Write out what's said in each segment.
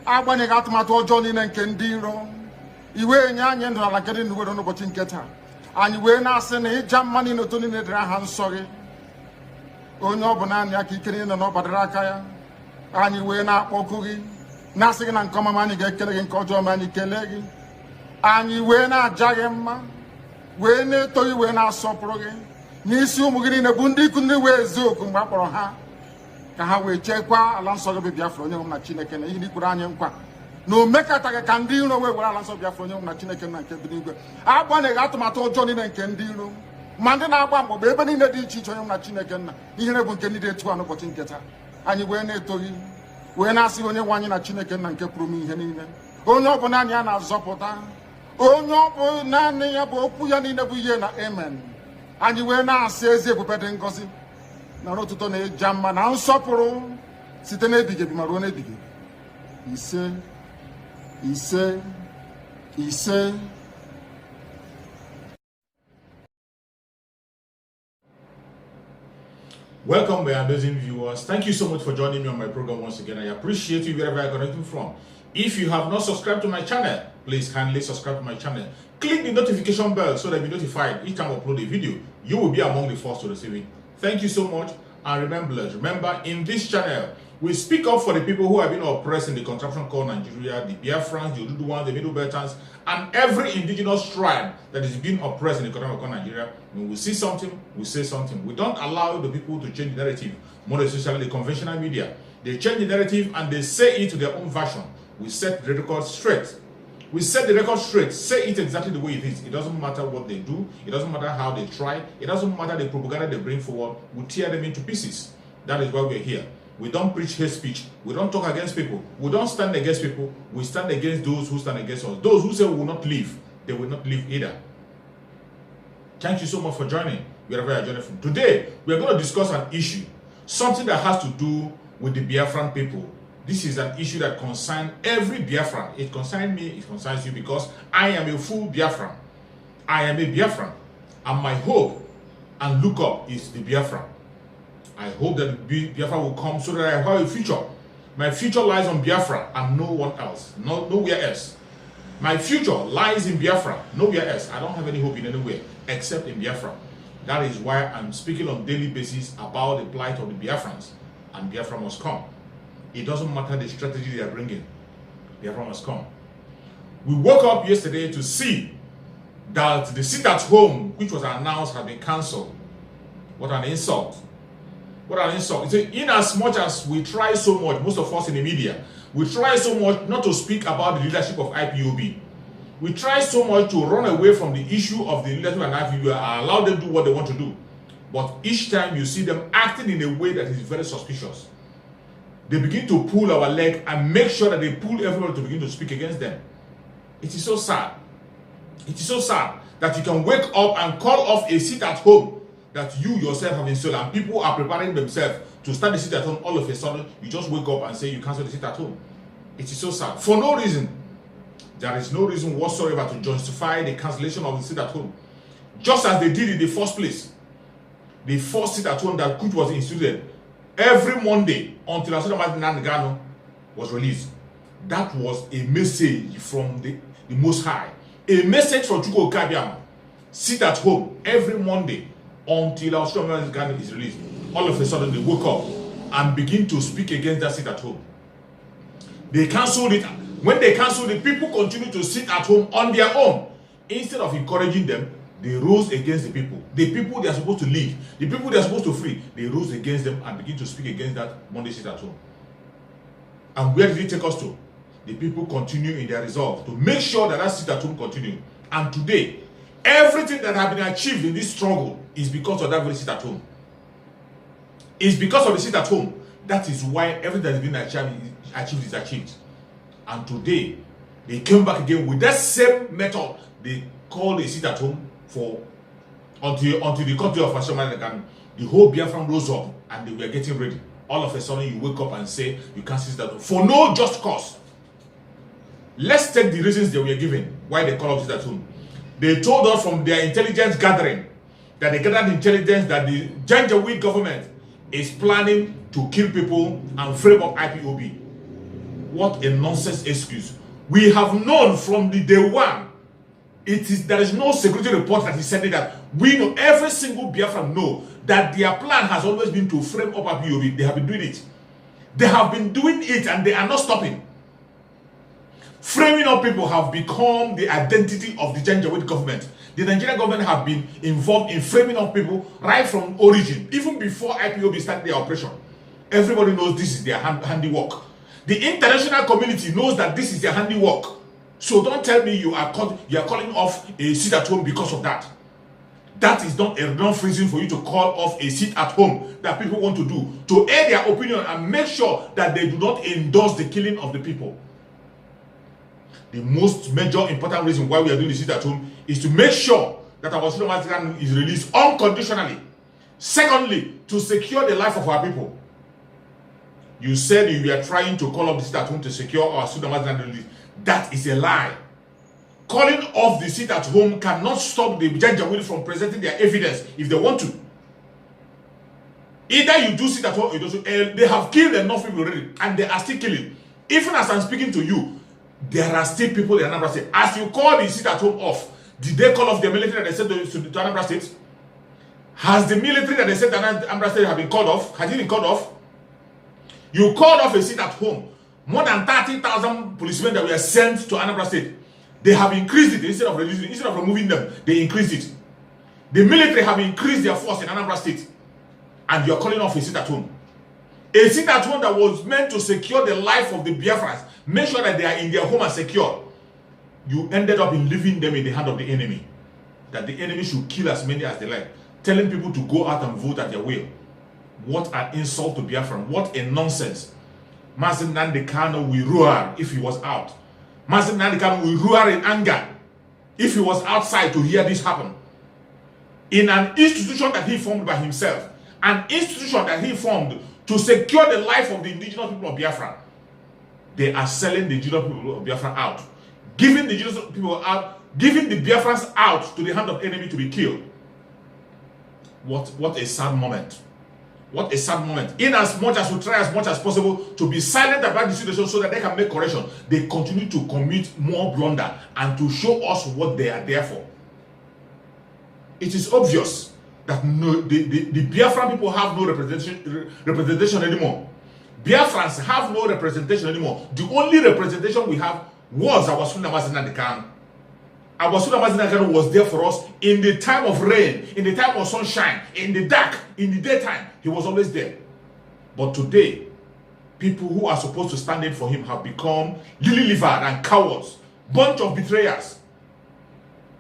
Agbanyeghị atụmatụ ọjọọ niile nke ndị iro iwe nye anyị ndụ ala nke dị ndụ n'ụbọchị nke taa anyị wee na-asị na ịja mma niile otu niile dịrị aha nsọ gị onye ọ bụ naanị ya ka ike niile na ọ gbadara aka ya anyị wee na-akpọku gị na-asị gị na nke ọma anyị ga-ekele gị nke ọjọọ ma anyị kelee gị anyị wee na-aja gị mma wee na-eto gị wee na-asọpụrụ gị n'isi ụmụ gị niile bụ ndị ikwu ndị wee ezi oku mgbe a kpọrọ ha ka ha wee chekwaa ala nsọ gị bụ Biafra onye nwe m na Chineke na ihe n'ikwuru anyị nkwa na o mekataghị ka ndị iro wee were ala nsọ Biafra onye nwe m na Chineke na nke bi n'igwe agbanyeghị atụmatụ ọjọọ niile nke ndị iro ma ndị na-agba mgbọgba ebe niile dị iche iche onye nwe m na Chineke nna ihere bụ nke ndị dị etu a n'ụbọchị nke taa anyị wee na-etoghị wee na-asị onye nwe anyị na Chineke nna nke pụrụ m ihe niile onye ọ bụ naanị ya na-azọpụta onye ọ bụ naanị ya bụ okwu ya niile bụ ihe na amen anyị wee na-asị ezi ebube dị ngọzi na n'otuto na-eja mma na nsọpụrụ site n'ebighị ebi ma ruo n'ebighị ise ise ise. Welcome, my amazing viewers. Thank you so much for joining me on my program once again. I appreciate you wherever you're connecting from. If you have not subscribed to my channel, please kindly subscribe to my channel. Click the notification bell so that you'll be notified each time I upload a video. You will be among the first to receive it. Thank you so much. And remember, in this channel, we speak up for the people who have been oppressed in the contraption called Nigeria, the Biafrans, the Oduduwans, the Middle Beltans, and every indigenous tribe that is being oppressed in the contraption called Nigeria. When we see something, we say something. We don't allow the people to change the narrative, more especially the conventional media. They change the narrative and they say it to their own version. We set the record straight. We set the record straight, say it exactly the way it is. It doesn't matter what they do, it doesn't matter how they try, it doesn't matter the propaganda they bring forward, we tear them into pieces. That is why we're here. We don't preach hate speech, we don't talk against people, we don't stand against people, we stand against those who stand against us. Those who say we will not leave, they will not leave either. Thank you so much for joining, wherever you're joining from. Today, we're going to discuss an issue, something that has to do with the Biafran people. This is an issue that concerns every Biafran. It concerns me, it concerns you, because I am a full Biafran. I am a Biafran. And my hope and look up is the Biafran. I hope that Biafra will come so that I have a future. My future lies on Biafra and no one else. Nowhere else. My future lies in Biafra, nowhere else. I don't have any hope in anywhere except in Biafra. That is why I'm speaking on a daily basis about the plight of the Biafrans. And Biafra must come. It doesn't matter the strategy they are bringing. Biafra must come. We woke up yesterday to see that the sit at home, which was announced, had been cancelled. What an insult. What an insult. In as much as we try so much, most of us in the media, we try so much not to speak about the leadership of IPOB. We try so much to run away from the issue of the leadership of IPOB and allow them to do what they want to do. But each time you see them acting in a way that is very suspicious. They begin to pull our leg and make sure that they pull everyone to begin to speak against them. It is so sad. It is so sad that you can wake up and call off a sit at home that you yourself have installed, and people are preparing themselves to start the sit at home. All of a sudden, you just wake up and say you cancel the sit at home. It is so sad. For no reason. There is no reason whatsoever to justify the cancellation of the sit at home. Just as they did in the first place. The first sit at home that which was instituted every Monday until Asada Nangano was released. That was a message from the Most High. A message from Chuko Kabiama. Sit at home every Monday until Asada Nangano is released. All of a sudden they woke up and begin to speak against that sit at home. They cancelled it. When they cancelled it, people continue to sit at home on their own. Instead of encouraging them, they rose against the people. The people they are supposed to lead, the people they are supposed to free, they rose against them and begin to speak against that Monday sit at home. And where did it take us to? The people continue in their resolve to make sure that that sit at home continue. And today, everything that has been achieved in this struggle is because of that very sit at home. It's because of the sit at home. That is why everything that has been achieved is achieved. And today, they came back again with that same method. They called a sit at home for until the country of Ashaman, the whole Biafran rose up and they were getting ready. all of a sudden you wake up and say you can't seize that home for no just cause. Let's take the reasons they were given why they call up that home. They told us from their intelligence gathering that they gathered intelligence that the Janjaweed government is planning to kill people and frame up IPOB. What a nonsense excuse. We have known from the day one, there is no security report that is sending that. We know, every single Biafran know that their plan has always been to frame up IPOB. They have been doing it. They have been doing it and they are not stopping. Framing up people have become the identity of the Janjaweed government. The Nigerian government have been involved in framing up people right from origin, even before IPOB started their operation. Everybody knows this is their handiwork. The international community knows that this is their handiwork. So don't tell me you are calling off a sit at home because of that. That is not enough reason for you to call off a sit at home that people want to do, to air their opinion and make sure that they do not endorse the killing of the people. The most major important reason why we are doing the sit at home is to make sure that our Sudan is released unconditionally. Secondly, to secure the life of our people. You said you were trying to call off the sit at home to secure our Sudan release. That is a lie. Calling off the sit at home cannot stop the Janjaweed from presenting their evidence if they want to. Either you do sit at home or you don't. They have killed enough people already and they are still killing. Even as I'm speaking to you, there are still people in Anambra State. As you call the sit at home off, did they call off the military that they sent to Anambra State? Has the military that they sent to Anambra State have been called off? Has it been called off? You called off a sit at home. More than 30,000 policemen that were sent to Anambra State. They have increased it instead of removing them. They increased it. The military have increased their force in Anambra State. And you are calling off a sit at home. A sit at home that was meant to secure the life of the Biafrans. Make sure that they are in their home and secure. You ended up in leaving them in the hand of the enemy. That the enemy should kill as many as they like. Telling people to go out and vote at their will. What an insult to Biafran. What a nonsense. Mazi Nnamdi Kanu will roar if he was out. Mazi Nnamdi Kanu will roar in anger if he was outside to hear this happen. In an institution that he formed by himself. An institution that he formed to secure the life of the indigenous people of Biafra. They are selling the indigenous people of Biafra out. Giving the indigenous people out, giving the Biafrans out to the hand of enemy to be killed. What a sad moment. What a sad moment. In as much as we try as much as possible to be silent about the situation so that they can make correction, they continue to commit more blunder and to show us what they are there for. It is obvious that the Biafran people have no representation anymore. Biafrans have no representation anymore. The only representation we have was our Sultan Mazi Nnamdi Kanu. Our Sultan Mazi Nnamdi Kanu was there for us in the time of rain, in the time of sunshine, in the dark, in the daytime. He was always there. But today, people who are supposed to stand in for him have become lily-livered and cowards, bunch of betrayers.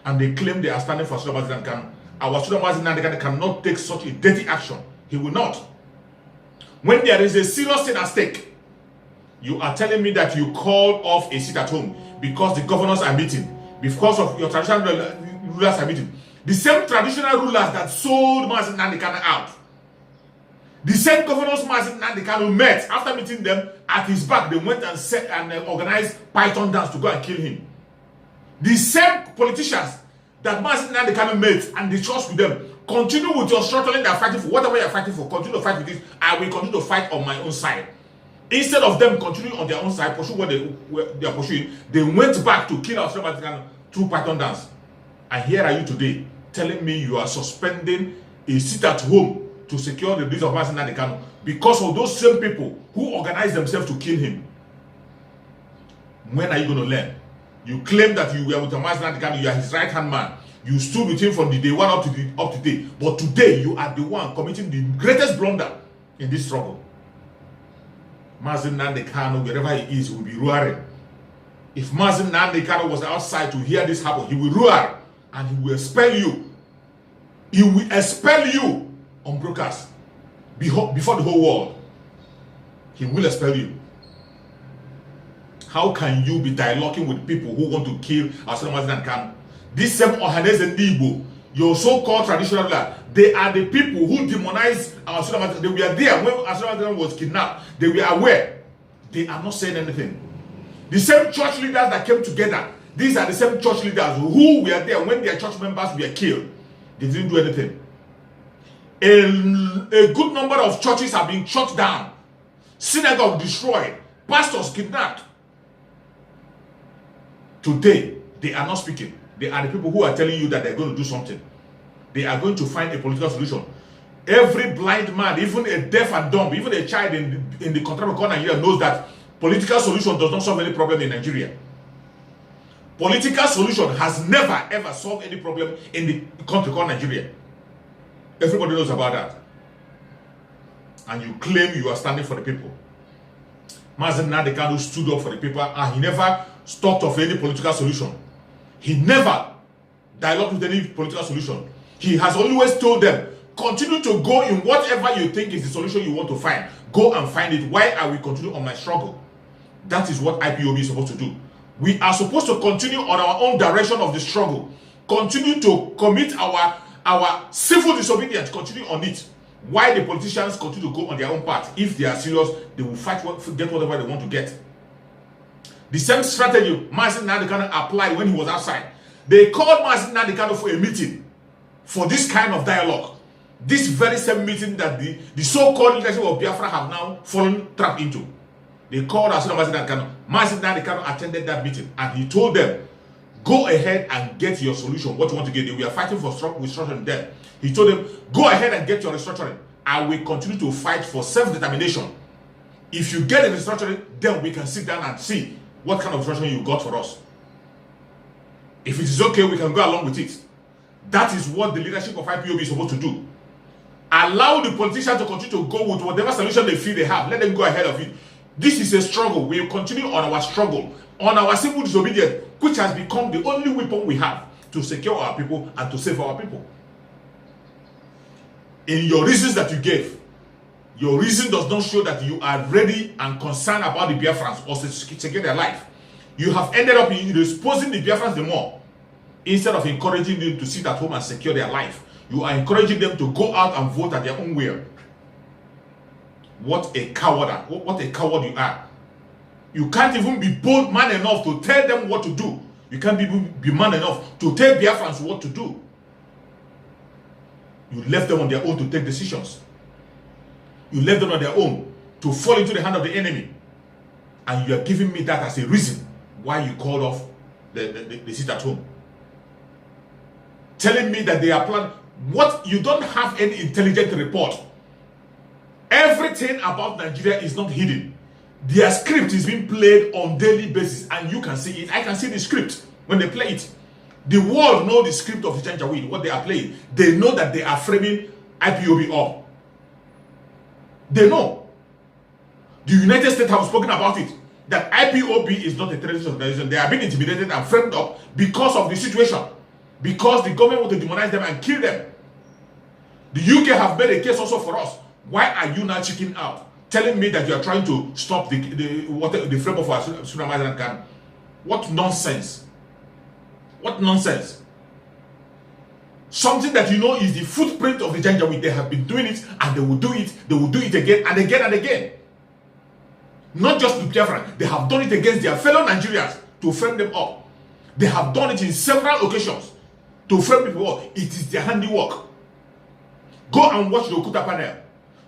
And they claim they are standing for Sultan Mazi Nnamdi Kanu. Our Sultan Mazi Nnamdi Kanu cannot take such a dirty action. He will not. When there is a serious thing at stake, you are telling me that you called off a sit at home because the governors are meeting, because of your traditional rulers are meeting. The same traditional rulers that sold Mazi Nnamdi Kanu out. The same governors Mazi Nnamdi Kanu met. After meeting them, at his back, they went and set and organized Python dance to go and kill him. The same politicians that Mazi Nnamdi Kanu met and discussed with them, continue with your struggling that fighting for whatever you're fighting for. Continue to fight with this. I will continue to fight on my own side. Instead of them continuing on their own side, pursue what they are pursuing, they went back to kill our Mazi Kanu through Python dance. And here are you today, telling me you are suspending a sit at home to secure the release of Mazi Nnamdi Kanu because of those same people who organized themselves to kill him. When are you going to learn? You claim that you were with Mazi Nnamdi Kanu, you are his right-hand man. You stood with him from the day one up to today. But today, you are the one committing the greatest blunder in this struggle. Mazi Nnamdi Kanu, wherever he is, will be roaring. If Mazi Nnamdi Kanu was outside to hear this happen, he will roar and he will expel you. He will expel you on broadcast before the whole world. He will expel you. How can you be dialoguing with people who want to kill Mazi Nnamdi Kanu? This same Ohaneze Ndigbo, your so-called traditional ruler, they are the people who demonize our Sulaiman. They were there when Sulaiman was kidnapped. They were aware. They are not saying anything. The same church leaders that came together, these are the same church leaders who were there when their church members were killed. They didn't do anything. A good number of churches have been shut down, synagogue destroyed, pastors kidnapped. Today, they are not speaking. They are the people who are telling you that they're going to do something. They are going to find a political solution. Every blind man, even a deaf and dumb, even a child in the country of Nigeria knows that political solution does not solve any problem in Nigeria. Political solution has never ever solved any problem in the country called Nigeria. Everybody knows about that. And you claim you are standing for the people. Mazen Nnamdi Kanu stood up for the people and he never talked of any political solution. He never dialogued with any political solution. He has always told them, continue to go in whatever you think is the solution you want to find. Go and find it. Why are we continuing on my struggle? That is what IPOB is supposed to do. We are supposed to continue on our own direction of the struggle. Continue to commit our civil disobedience. Continue on it. Why the politicians continue to go on their own path? If they are serious, they will fight, get whatever they want to get. The same strategy Mazen Nnamdi Kanu applied when he was outside. They called Mazen Nnamdi Kanu for a meeting for this kind of dialogue. This very same meeting that the so-called leadership of Biafra have now fallen trap into. They called as Mazen Nnamdi Kanu. Mazen Nnamdi Kanu attended that meeting and he told them, go ahead and get your solution. What you want to get? We are fighting for restructuring them. He told them, go ahead and get your restructuring. I will continue to fight for self-determination. If you get a restructuring, then we can sit down and see what kind of restructuring you got for us. If it is okay, we can go along with it. That is what the leadership of IPOB is supposed to do. Allow the politicians to continue to go with whatever solution they feel they have. Let them go ahead of it. This is a struggle. We will continue on our struggle, on our civil disobedience, which has become the only weapon we have to secure our people and to save our people. In your reasons that you gave, your reason does not show that you are ready and concerned about the Biafrans or secure their life. You have ended up in exposing the Biafrans the more. Instead of encouraging them to sit at home and secure their life, you are encouraging them to go out and vote at their own will. What a coward! What a coward you are! You can't even be bold man enough to tell them what to do. You can't be man enough to tell Biafrans what to do. You left them on their own to take decisions. You left them on their own to fall into the hand of the enemy. And you are giving me that as a reason why you called off the sit at home. Telling me that they are planning. What? You don't have any intelligent report. Everything about Nigeria is not hidden. Their script is being played on daily basis and you can see it. I can see the script when they play it. The world knows the script of the Janjaweed, what they are playing. They know that they are framing IPOB up. They know. The United States have spoken about it. That IPOB is not a terrorist organization. They are being intimidated and framed up because of the situation. Because the government want to demonize them and kill them. The UK have made a case also for us. Why are you now checking out? Telling me that you are trying to stop the frame of our Sulaiman Khan. What nonsense. What nonsense. Something that you know is the footprint of the Janjaweed. They have been doing it and they will do it. They will do it again and again and again. Not just with Biafra. They have done it against their fellow Nigerians to frame them up. They have done it in several occasions to frame people up. It is their handiwork. Go and watch the Okuta panel.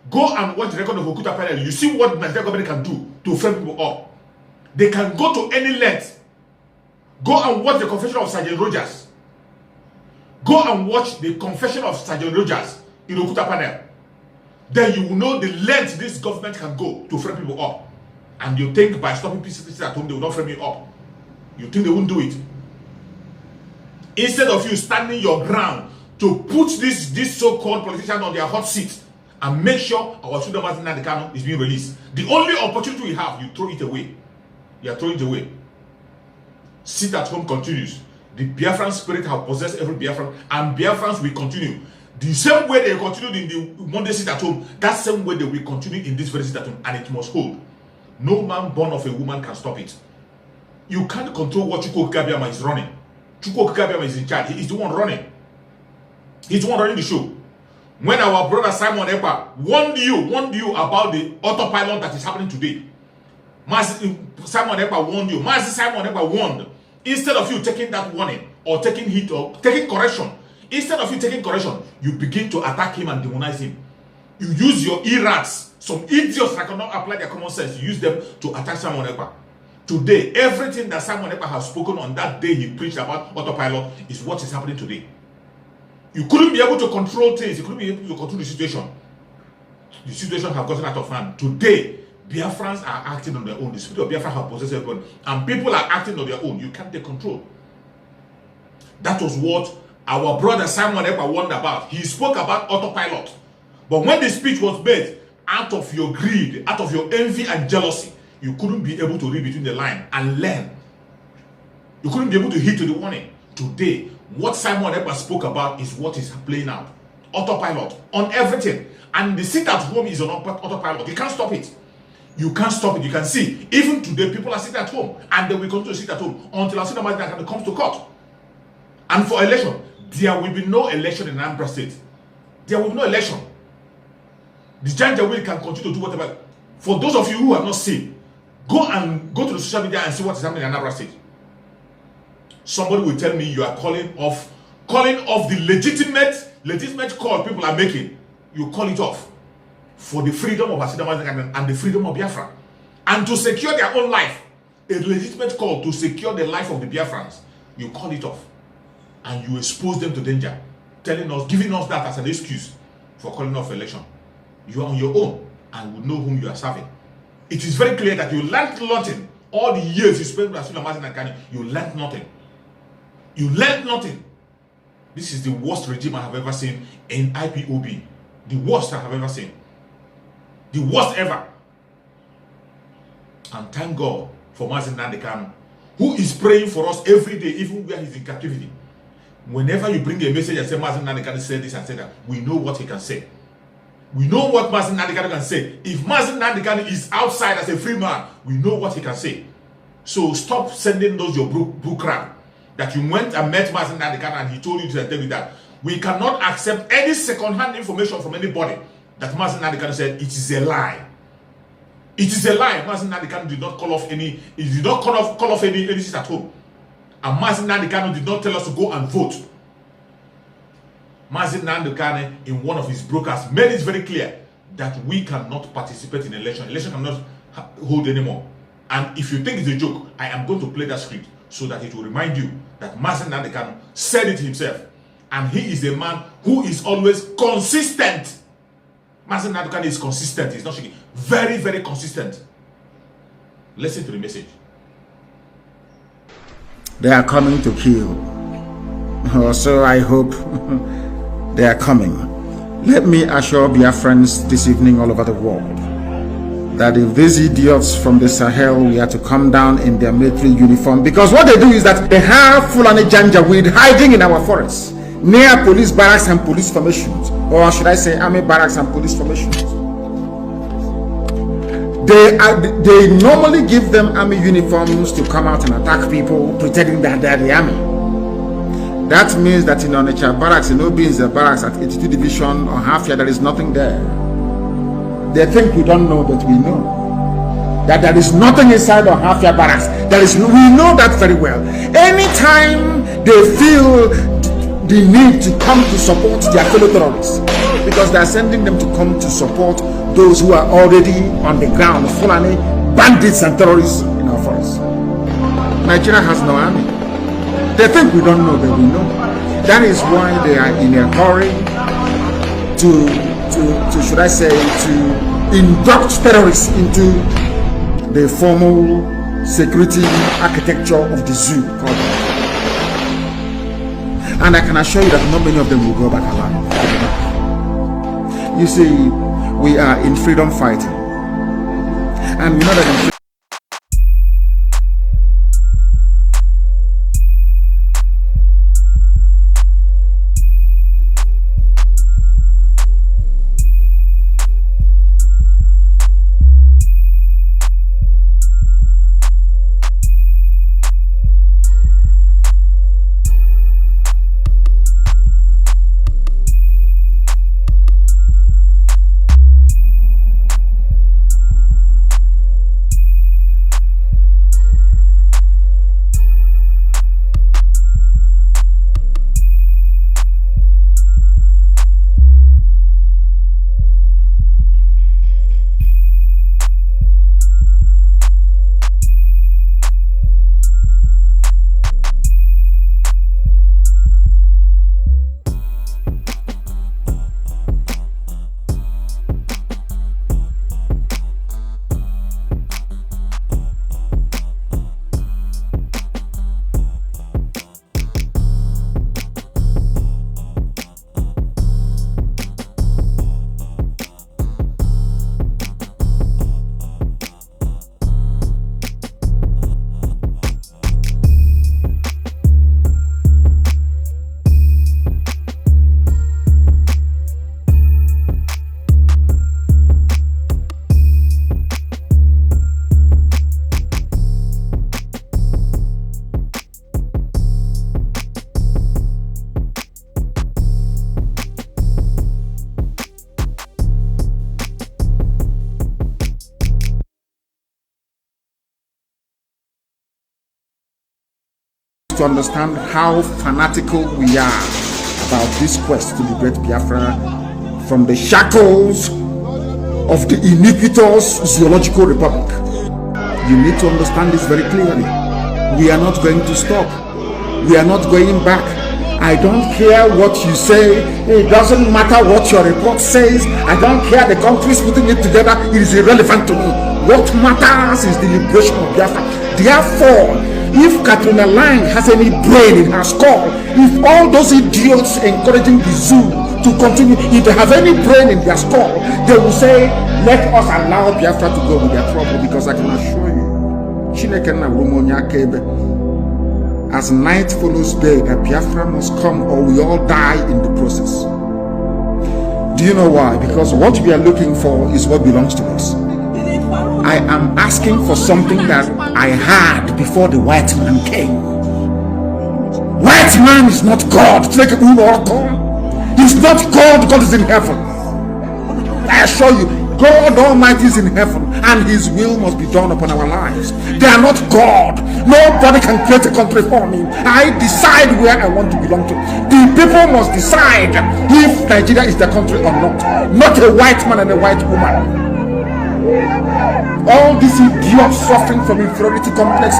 Go and watch the record of Okuta panel. You see what the Nigerian government can do to frame people up. They can go to any length. Go and watch the confession of Sergeant Rogers. Go and watch the confession of Sergeant Rogers in Okuta panel. Then you will know the length this government can go to frame people up. And you think by stopping peace at home, they will not frame you up. You think they won't do it. Instead of you standing your ground to put this so-called politician on their hot seat and make sure our Sulaiman Nnamdi Kanu is being released. The only opportunity we have, you throw it away. You are throwing it away. Sit at home continues. The Biafran spirit have possessed every Biafran, and Biafrans will continue. The same way they continued in the Monday sit at home, that same way they will continue in this very sit at home, and it must hold. No man born of a woman can stop it. You can't control what Chukwu Okike Abiama is running. Chukwu Okike Abiama is in charge. He is the one running. He's the one running the show. When our brother Simon Ekpa warned you about the autopilot that is happening today, Simon Ekpa warned you. Simon Ekpa warned. Instead of you taking that warning or taking heat or taking correction, instead of you taking correction, you begin to attack him and demonize him. You use your e-rats, some idiots that cannot apply their common sense, you use them to attack Simon Ekpa. Today, everything that Simon Ekpa has spoken on that day he preached about autopilot is what is happening today. You couldn't be able to control things. You couldn't be able to control the situation. The situation has gotten out of hand. Today, Biafrans are acting on their own. The spirit of Biafra has possessed everyone. And people are acting on their own. You can't take control. That was what our brother Simon Ekpa warned about. He spoke about autopilot. But when the speech was made, out of your greed, out of your envy and jealousy, you couldn't be able to read between the lines and learn. You couldn't be able to heed to the warning. Today, what Simon Ekpa spoke about is what is playing out. Autopilot on everything. And the sit at home is on autopilot. You can't stop it. You can't stop it. You can see, even today, people are sitting at home. And they will continue to sit at home until Asina comes to court. And for election, there will be no election in Anambra State. There will be no election. The Janjaweed can continue to do whatever. For those of you who have not seen, go to the social media and see what is happening in Anambra State. Somebody will tell me you are calling off the legitimate call people are making. You call it off for the freedom of Asina and the freedom of Biafra, and to secure their own life. A legitimate call to secure the life of the Biafrans. You call it off, and you expose them to danger, giving us that as an excuse for calling off election. You are on your own and will know whom you are serving. It is very clear that you learned nothing. All the years you spent with Asuna Mazin and Kani, you learned nothing. You learned nothing. This is the worst regime I have ever seen in IPOB. The worst I have ever seen. The worst ever. And thank God for Mazin Nnamdi Kanu, who is praying for us every day, even where he's in captivity. Whenever you bring a message and say Mazin Nnamdi Kanu said this and said that, we know what he can say. We know what Mazin Nnamdi Kanu can say. If Mazin Nnamdi Kanu is outside as a free man, we know what he can say. So stop sending those your book crap. That you went and met Mazin Nnamdi Kanu and he told you to tell you that. We cannot accept any second-hand information from anybody that Mazin Nnamdi Kanu said. It is a lie. It is a lie. Mazin Nnamdi Kanu did not call off any. He did not call off any sit at home. And Mazin Nnamdi Kanu did not tell us to go and vote. Mazin Nnamdi Kanu, in one of his brokers, made it very clear that we cannot participate in election. Election cannot hold anymore. And if you think it's a joke, I am going to play that script so that it will remind you that Mazin Nnamdi Kanu said it himself. And he is a man who is always consistent. Mazin Nnamdi Kanu is consistent. He's not shaking. Very, very consistent. Listen to the message. They are coming to kill. So I hope they are coming. Let me assure Biafrans this evening all over the world that if these idiots from the Sahel were to come down in their military uniform, because what they do is that they have Fulani Janjaweed hiding in our forests, near police barracks and police formations, or should I say army barracks and police formations. They normally give them army uniforms to come out and attack people, pretending that they are the army. That means that in Onitsha barracks, in Obinze barracks at 82 Division or Hafia, there is nothing there. They think we don't know, but we know that there is nothing inside of Hafia barracks. We know that very well. Anytime they feel the need to come to support their fellow terrorists, because they are sending them to come to support those who are already on the ground, Fulani bandits and terrorists in our forests. Nigeria has no army. They think we don't know, but we know. That is why they are in a hurry to should I say, to induct terrorists into the formal security architecture of the zoo. And I can assure you that not many of them will go back alive. You see, we are in freedom fighting. And we know that in to understand how fanatical we are about this quest to liberate Biafra from the shackles of the iniquitous zoological republic. You need to understand this very clearly. We are not going to stop. We are not going back. I don't care what you say. It doesn't matter what your report says. I don't care the countries putting it together. It is irrelevant to me. What matters is the liberation of Biafra. Therefore, if Katrina Lang has any brain in her skull, if all those idiots encouraging the zoo to continue, if they have any brain in their skull, they will say, let us allow Biafra to go with their trouble, because I can assure you, as night follows day, that Biafra must come or we all die in the process. Do you know why? Because what we are looking for is what belongs to us. I am asking for something that I had before the white man came. White man is not God. He's not God. God is in heaven. I assure you, God Almighty is in heaven, and His will must be done upon our lives. They are not God. Nobody can create a country for me. I decide where I want to belong to. The people must decide if Nigeria is their country or not. Not a white man and a white woman. All these idiots suffering from inferiority complex.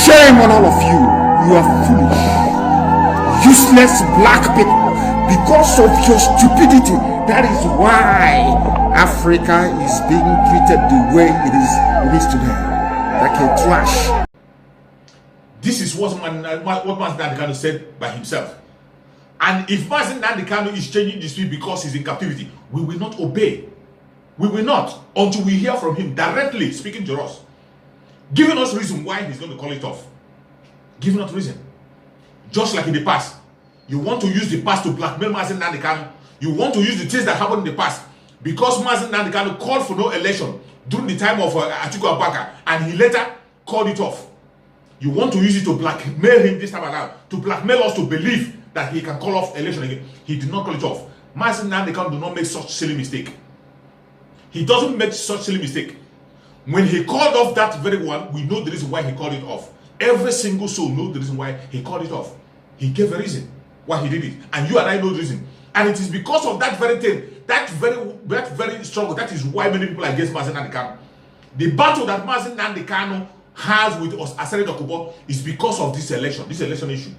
Shame on all of you. You are foolish, useless black people. Because of your stupidity, that is why Africa is being treated the way it is today, like a trash. This is what Mazi Nnamdi Kanu said by himself. And if Mazi Nnamdi Kanu is changing the speed because he's in captivity, we will not obey. We will not until we hear from him directly speaking to us, giving us reason why he's going to call it off. Giving us reason. Just like in the past. You want to use the past to blackmail Mazi Nnamdi Kanu. You want to use the things that happened in the past. Because Mazi Nnamdi Kanu called for no election during the time of Atiku Abubakar, and he later called it off. You want to use it to blackmail him this time around, to blackmail us to believe that he can call off election again. He did not call it off. Mazi Nnamdi Kanu do not make such silly mistake. He doesn't make such silly mistake. When he called off that very one, we know the reason why he called it off. Every single soul knows the reason why he called it off. He gave a reason why he did it. And you and I know the reason. And it is because of that very thing, that very struggle, that is why many people are against Mazi Nnamdi Kanu. The battle that Mazi Nnamdi Kanu has with Asare Dokubo is because of this election issue.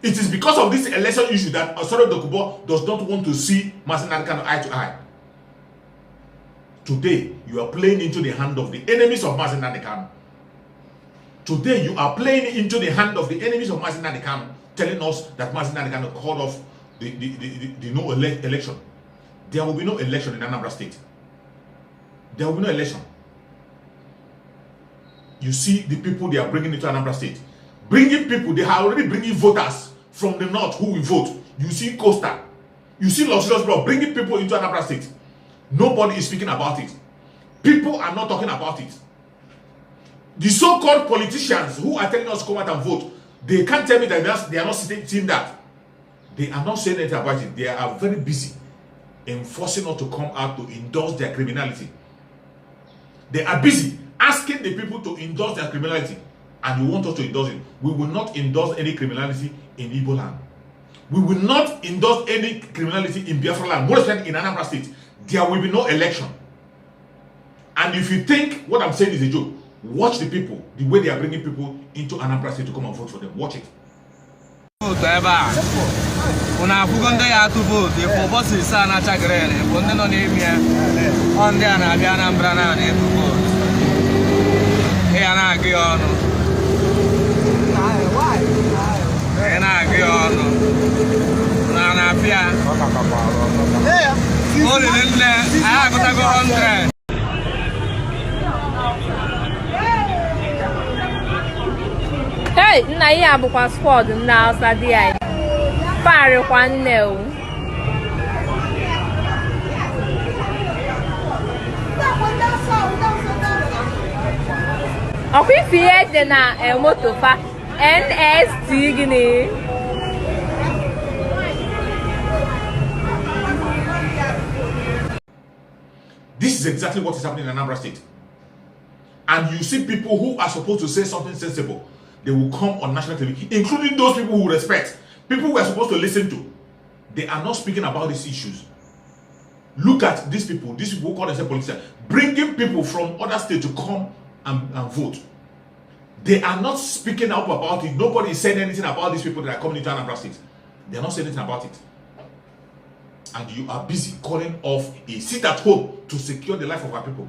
It is because of this election issue that Asare Dokubo does not want to see Mazi Nnamdi Kanu eye to eye. Today, you are playing into the hand of the enemies of Mazi Nnamdi Kanu. Today, you are playing into the hand of the enemies of Mazi Nnamdi Kanu, telling us that Mazi Nnamdi Kanu called off the no election. There will be no election in Anambra State. There will be no election. You see the people they are bringing into Anambra State. Bringing people, they are already bringing voters from the north who will vote. You see Costa. You see Los Angeles, bringing people into Anambra State. Nobody is speaking about it. People are not talking about it. The so-called politicians who are telling us to come out and vote, they can't tell me that they are not seeing that. They are not saying anything about it. They are very busy enforcing us to come out to endorse their criminality. They are busy asking the people to endorse their criminality. And you want us to endorse it. We will not endorse any criminality in Igbo land. We will not endorse any criminality in Biafra land, more especially in Anambra State. There will be no election. And if you think what I'm saying is a joke, watch the people, the way they are bringing people into Anambra State to come and vote for them. Watch it. Hey, nna ihe abụkwa squad ndị Hausa dị anyị. Parịkwa nne o. Ọkwa ife ihe dị na moto fa NST gịnị? This is exactly what is happening in Anambra State. And you see people who are supposed to say something sensible. they will come on national television, including those people who respect, people we are supposed to listen to. They are not speaking about these issues. Look at these people who call themselves politicians, bringing people from other states to come and vote. They are not speaking up about it. Nobody is saying anything about these people that are coming into Anambra State. They are not saying anything about it. And you are busy calling off a sit at home to secure the life of our people.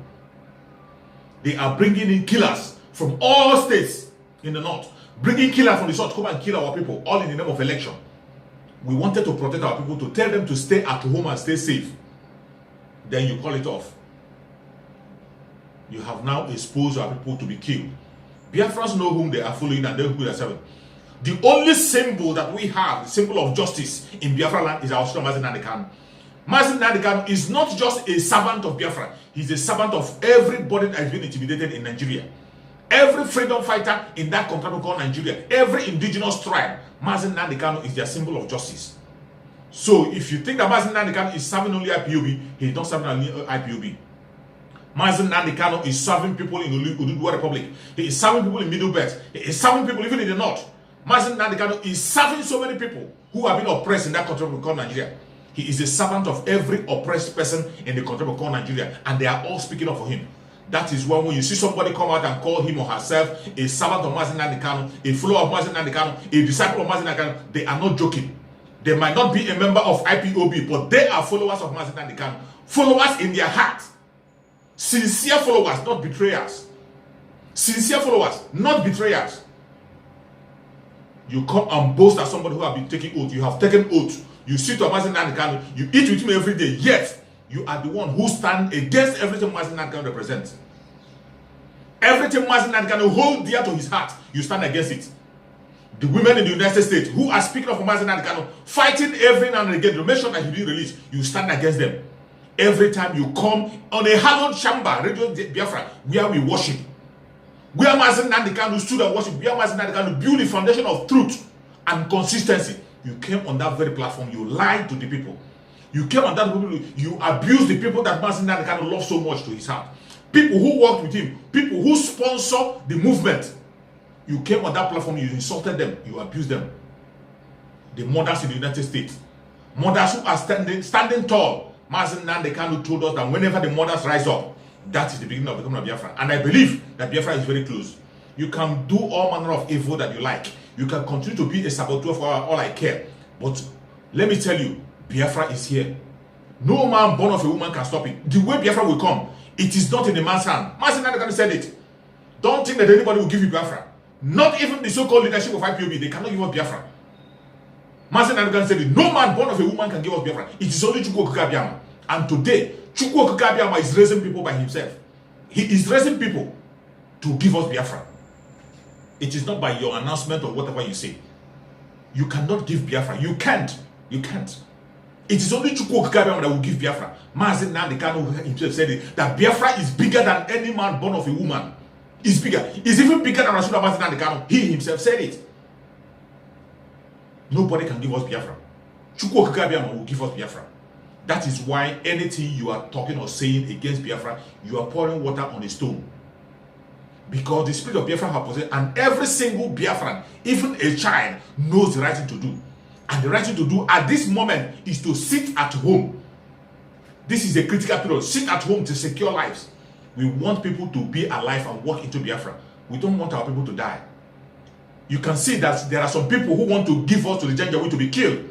They are bringing in killers from all states in the north, bringing killers from the south to come and kill our people, all in the name of election. We wanted to protect our people, to tell them to stay at home and stay safe. Then you call it off. You have now exposed our people to be killed. Biafrans know whom they are following and who they are serving. The only symbol that we have, the symbol of justice in Biafra land, is our Mazi Nnamdi Kanu. Mazi Nnamdi Kanu is not just a servant of Biafra. He's a servant of everybody that has been intimidated in Nigeria. Every freedom fighter in that country called Nigeria, every indigenous tribe, Mazi Nnamdi Kanu is their symbol of justice. So if you think that Mazi Nnamdi Kanu is serving only IPOB, he is not serving only IPOB. Mazi Nnamdi Kanu is serving people in Oduduwa Republic. He is serving people in Middle Belt. He is serving people even in the north. Mazi Nnamdi Kanu is serving so many people who have been oppressed in that country called Nigeria. He is a servant of every oppressed person in the country called Nigeria, and they are all speaking up for him. That is why when you see somebody come out and call him or herself a servant of Mazi Nnamdi Kanu, a follower of Mazi Nnamdi Kanu, a disciple of Mazi Nnamdi Kanu, they are not joking. They might not be a member of IPOB, but they are followers of Mazi Nnamdi Kanu. Followers in their heart. Sincere followers, not betrayers. Sincere followers, not betrayers. You come and boast as somebody who have been taking oath. You have taken oath. You sit to Mazi Nnamdi Kanu. You eat with him every day. Yet, you are the one who stand against everything Mazi Nnamdi Kanu represents. Everything Mazi Nnamdi Kanu hold dear to his heart, you stand against it. The women in the United States who are speaking of Mazi Nnamdi Kanu, fighting every now and again to make sure that he be released, you stand against them. Every time you come on a hallowed chamber, Radio Biafra, where we worship, where Mazi Nnamdi Kanu stood and worship, where Mazi Nnamdi Kanu built the foundation of truth and consistency, you came on that very platform, you lied to the people. You came on that people, you abused the people that Mazi Nnamdi Kanu loved so much to his heart. People who worked with him, people who sponsor the movement. You came on that platform, you insulted them, you abused them. The mothers in the United States, mothers who are standing tall. Mazi Nnamdi Kanu told us that whenever the mothers rise up, that is the beginning of the coming of Biafra. And I believe that Biafra is very close. You can do all manner of evil that you like. You can continue to be a saboteur for all I care. But let me tell you, Biafra is here. No man born of a woman can stop it. The way Biafra will come, it is not in a man's hand. Mazi Nnamdi Kanu said it. Don't think that anybody will give you Biafra. Not even the so-called leadership of IPOB. They cannot give us Biafra. Mazi Nnamdi Kanu said it. No man born of a woman can give us Biafra. It is only Chukwu Okike Abiama. And today, Chukwu Okike Abiama is raising people by himself. He is raising people to give us Biafra. It is not by your announcement or whatever you say. You cannot give Biafra. You can't. You can't. It is only Chukwu Okike Abiama that will give Biafra. Mazi Nnamdi Kanu himself said it, that Biafra is bigger than any man born of a woman. It's bigger. It's even bigger than Rasul Mazi Nnamdi Kanu. He himself said it. Nobody can give us Biafra. Chukwu Okike Abiama will give us Biafra. That is why anything you are talking or saying against Biafra, you are pouring water on a stone. Because the spirit of Biafra has possessed, and every single Biafran, even a child, knows the right thing to do. And the right thing to do at this moment is to sit at home. This is a critical period. Sit at home to secure lives. We want people to be alive and walk into Biafra. We don't want our people to die. You can see that there are some people who want to give us to the Janjaweed to be killed.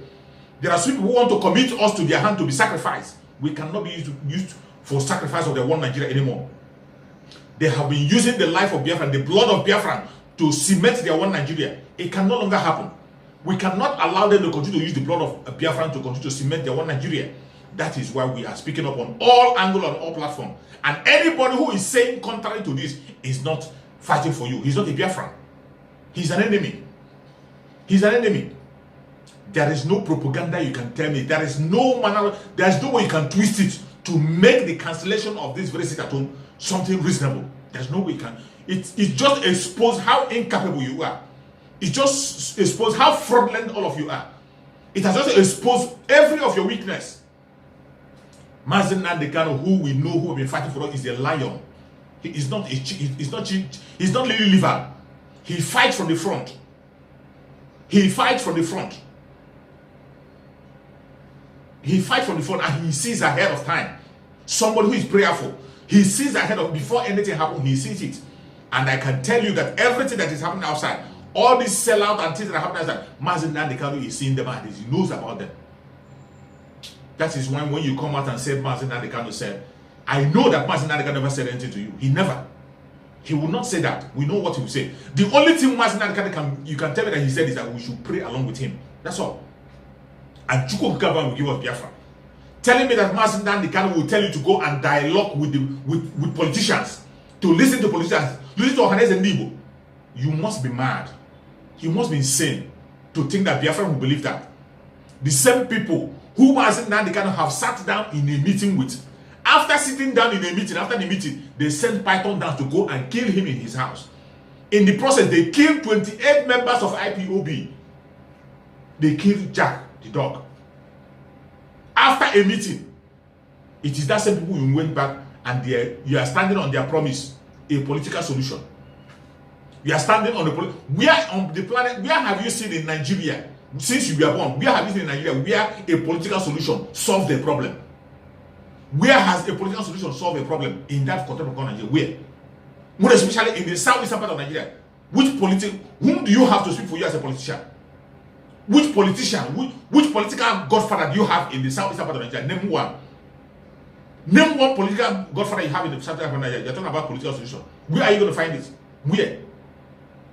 There are some people who want to commit us to their hand to be sacrificed. We cannot be used for sacrifice of the one Nigeria anymore. They have been using the life of Biafra, the blood of Biafra, to cement their one Nigeria. It can no longer happen. We cannot allow them to continue to use the blood of Biafra to continue to cement their one Nigeria. That is why we are speaking up on all angles and all platforms. And anybody who is saying contrary to this is not fighting for you. He's not a Biafran. He's an enemy. He's an enemy. There is no propaganda you can tell me. There is no manner, there is no way you can twist it to make the cancellation of this very sit at home something reasonable. There's no way you can. It just exposed how incapable you are. It just exposed how fraudulent all of you are. It has also exposed every of your weakness. Mazi Nnamdi Kanu, who we know who have been fighting for us, is a lion. He is not a he's not Lily Liver. He fights from the front. He fights from the front. He fights from the front and he sees ahead of time. Somebody who is prayerful. He sees ahead of, before anything happens, he sees it. And I can tell you that everything that is happening outside, all these sellout and things that are happening outside, Mazi Nnamdi Kanu is seeing them and he knows about them. That is why when you come out and say Mazi Nnamdi Kanu said, I know that Mazi Nnamdi Kanu never said anything to you. He never. He will not say that. We know what he will say. The only thing Mazi Nnamdi Kanu you can tell me that he said is that we should pray along with him. That's all. And Chukwu Okike will give us Biafra. Telling me that Mazi Nnamdi Kanu will tell you to go and dialogue with politicians, to listen to politicians, listen to Ohanaeze Ndigbo. You must be mad. You must be insane to think that Biafra will believe that. The same people who Mazi Nnamdi Kanu have sat down in a meeting with, after sitting down in a meeting, after the meeting, they sent Python down to go and kill him in his house. In the process, they killed 28 members of IPOB. They killed Jack, the dog. After a meeting, it is that same people who went back and you are standing on their promise, a political solution. You are standing on the where on the planet, where have you seen in Nigeria, since you were born, where have you seen in Nigeria where a political solution solved the problem? Where has a political solution solved a problem in that contemporary Nigeria? Where? More especially in the southeastern part of Nigeria. Whom do you have to speak for you as a politician? Which politician, which political godfather do you have in the southeastern part of Nigeria? Name one. Name one political godfather you have in the southeastern part of Nigeria. You're talking about political solution. Where are you going to find it? Where?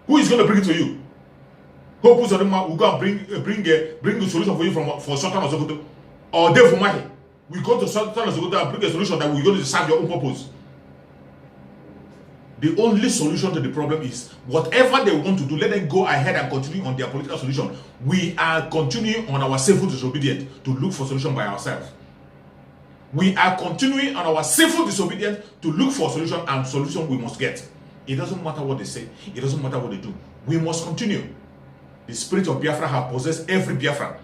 Who is going to bring it to you? Who puts on the map will go and bring the solution for you for Sultan of Sokoto or Dave Umahi? We go to Sultan of Sokoto and bring a solution that we're going to serve your own purpose. The only solution to the problem is whatever they want to do, let them go ahead and continue on their political solution. We are continuing on our civil disobedience to look for solution by ourselves. We are continuing on our civil disobedience to look for a solution, and solution we must get. It doesn't matter what they say. It doesn't matter what they do. We must continue. The spirit of Biafra has possessed every Biafran.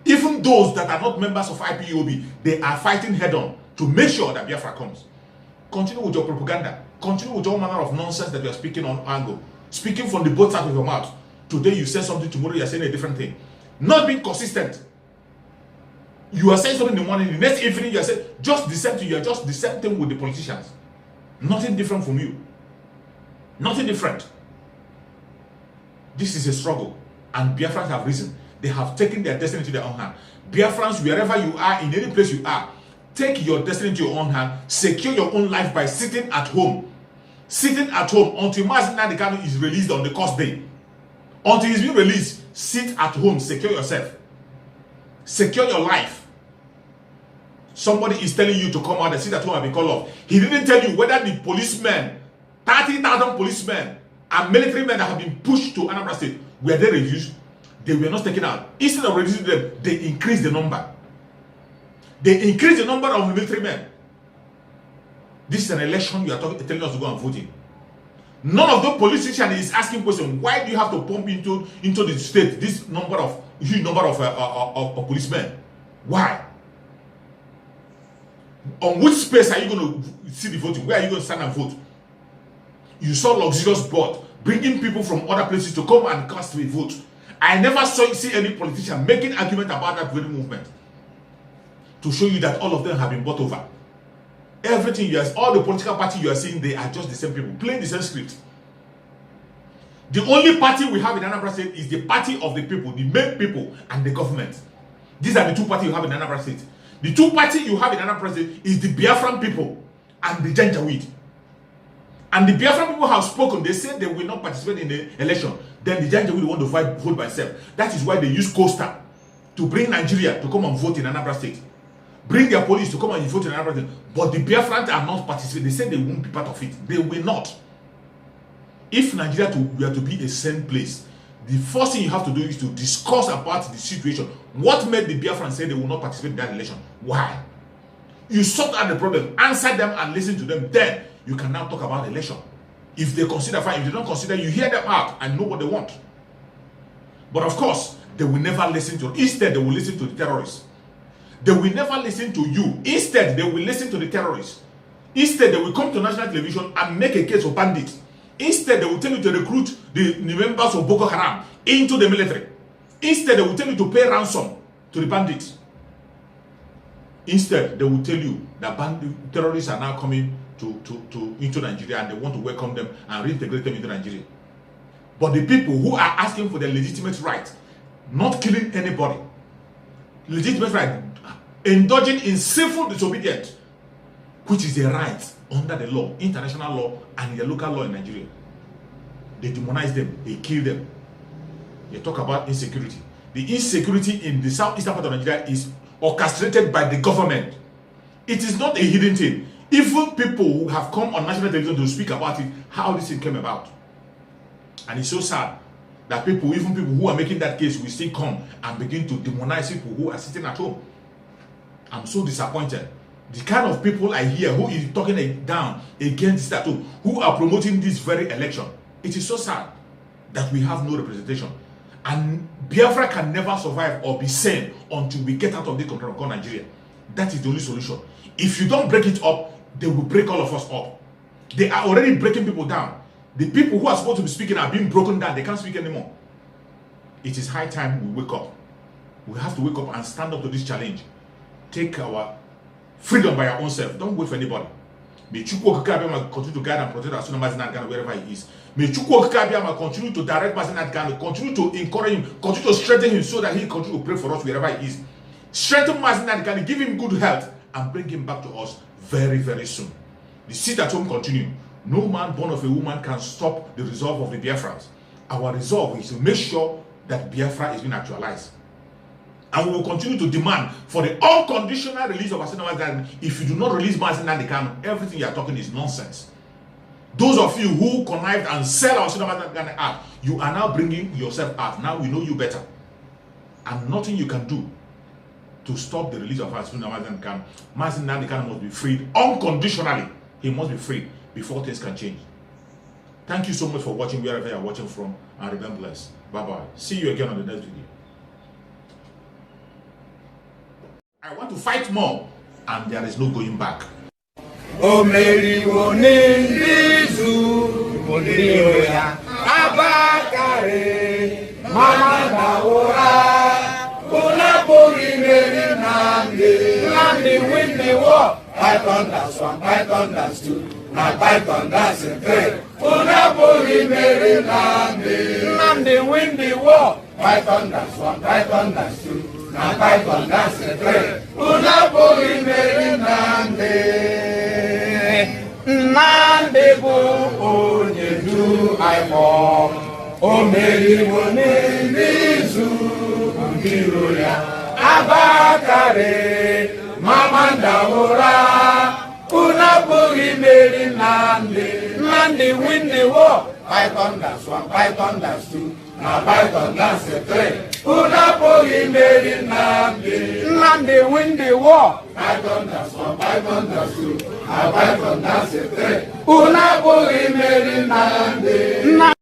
Even those that are not members of IPOB, they are fighting head on to make sure that Biafra comes. Continue with your propaganda. Continue with all manner of nonsense that you are speaking on angle. Speaking from the both sides of your mouth. Today you say something, tomorrow you are saying a different thing. Not being consistent. You are saying something in the morning, the next evening you are saying just the same thing. You are just the same thing with the politicians. Nothing different from you. Nothing different. This is a struggle. And Biafrans have risen. They have taken their destiny to their own hand. Biafrans, wherever you are, in any place you are, take your destiny to your own hand. Secure your own life by sitting at home. Sitting at home until Mazi Nnamdi Kanu is released on the course day. Until he's been released, sit at home. Secure yourself. Secure your life. Somebody is telling you to come out and sit at home and be called off. He didn't tell you whether the policemen, 30,000 policemen and military men that have been pushed to Anambra State, were they reduced? They were not taken out. Instead of reducing them, they increased the number. They increased the number of military men. This is an election you are telling us to go and vote in. None of the politicians is asking questions. Why do you have to pump into the state this huge number of policemen? Why? On which space are you going to see the voting? Where are you going to stand and vote? You saw luxurious board bringing people from other places to come and cast a vote. I never see any politician making argument about that very movement to show you that all of them have been bought over. Everything you are, all the political party you are seeing, they are just the same people playing the same script. The only party we have in Anambra State is the party of the people, the main people, and the government. These are the two parties you have in Anambra State. The two parties you have in Anambra State is the Biafran people and the Janjaweed. And the Biafran people have spoken. They said they will not participate in the election. Then the Janjaweed want to vote by itself. That is why they use Costa to bring Nigeria to come and vote in Anambra State. Bring their police to come and vote in Anambra State. But the Biafrans are not participating. They said they won't be part of it. They will not. If Nigeria were to be a sane place, the first thing you have to do is to discuss about the situation. What made the Biafrans say they will not participate in that election? Why? You sort out the problem, answer them and listen to them. Then you can now talk about the election. If they consider fine, if they don't consider, you hear them out and know what they want. But of course, they will never listen to. Instead, they will listen to the terrorists. They will never listen to you. Instead, they will listen to the terrorists. Instead, they will come to national television and make a case of bandits. Instead, they will tell you to recruit the members of Boko Haram into the military. Instead, they will tell you to pay ransom to the bandits. Instead, they will tell you that terrorists are now coming into Nigeria and they want to welcome them and reintegrate them into Nigeria. But the people who are asking for their legitimate right, not killing anybody, legitimate right, indulging in civil disobedience, which is a right under the law, international law, and the local law in Nigeria. They demonize them, they kill them. They talk about insecurity. The insecurity in the southeastern part of Nigeria is orchestrated by the government. It is not a hidden thing. Even people who have come on national television to speak about it, how this thing came about. And it's so sad that people, even people who are making that case, will still come and begin to demonize people who are sitting at home. I'm so disappointed. The kind of people I hear who is talking down against that, who are promoting this very election. It is so sad that we have no representation. And Biafra can never survive or be sane until we get out of the control of Nigeria. That is the only solution. If you don't break it up, they will break all of us up. They are already breaking people down. The people who are supposed to be speaking are being broken down. They can't speak anymore. It is high time we wake up. We have to wake up and stand up to this challenge. Take our freedom by our own self. Don't wait for anybody. May Chukwu Okike continue to guide and protect our son Mazi Ghana wherever he is. May Chukwu Okike continue to direct Mazi Ghana, continue to encourage him, continue to strengthen him so that he continue to pray for us wherever he is. Strengthen Mazi Ghana, give him good health, and bring him back to us very, very soon. The sit at home continue. No man born of a woman can stop the resolve of the Biafrans. Our resolve is to make sure that Biafra is being actualized. And we will continue to demand for the unconditional release of Asina Mazi. If you do not release Mazi Nnamdi, everything you are talking is nonsense. Those of you who connived and sell our Asina Mazi out, you are now bringing yourself out. Now we know you better. And nothing you can do to stop the release of Asina Mazi. Mazi Nnamdi must be freed unconditionally. He must be freed before things can change. Thank you so much for watching wherever you are watching from, and remain blessed. Bye-bye. See you again on the next video. I want to fight more, and there is no going back. O Mary Wonizu, Moniroya, Abakare, Mama Naora, Unapuri Mary Nnamdi win the war. Python that's one, Python that's two, now Python that's a three. Unapuri Mary Nnamdi win the war. Python that's one, Python that's two. Na Python that's a three. Unapuri Mary Nnamdi bu onye du aimo. O Mary Wonizu biro ya. Abakare Mama Naora. Unapuri Mary Nnamdi win the war. Python that's one, Python that's two. Now Python that's a three. Unapuri Mary Nnamdi win the war. Python that's one, Python that's two. Now Python that's a three. Unapuri Mary Nnamdi.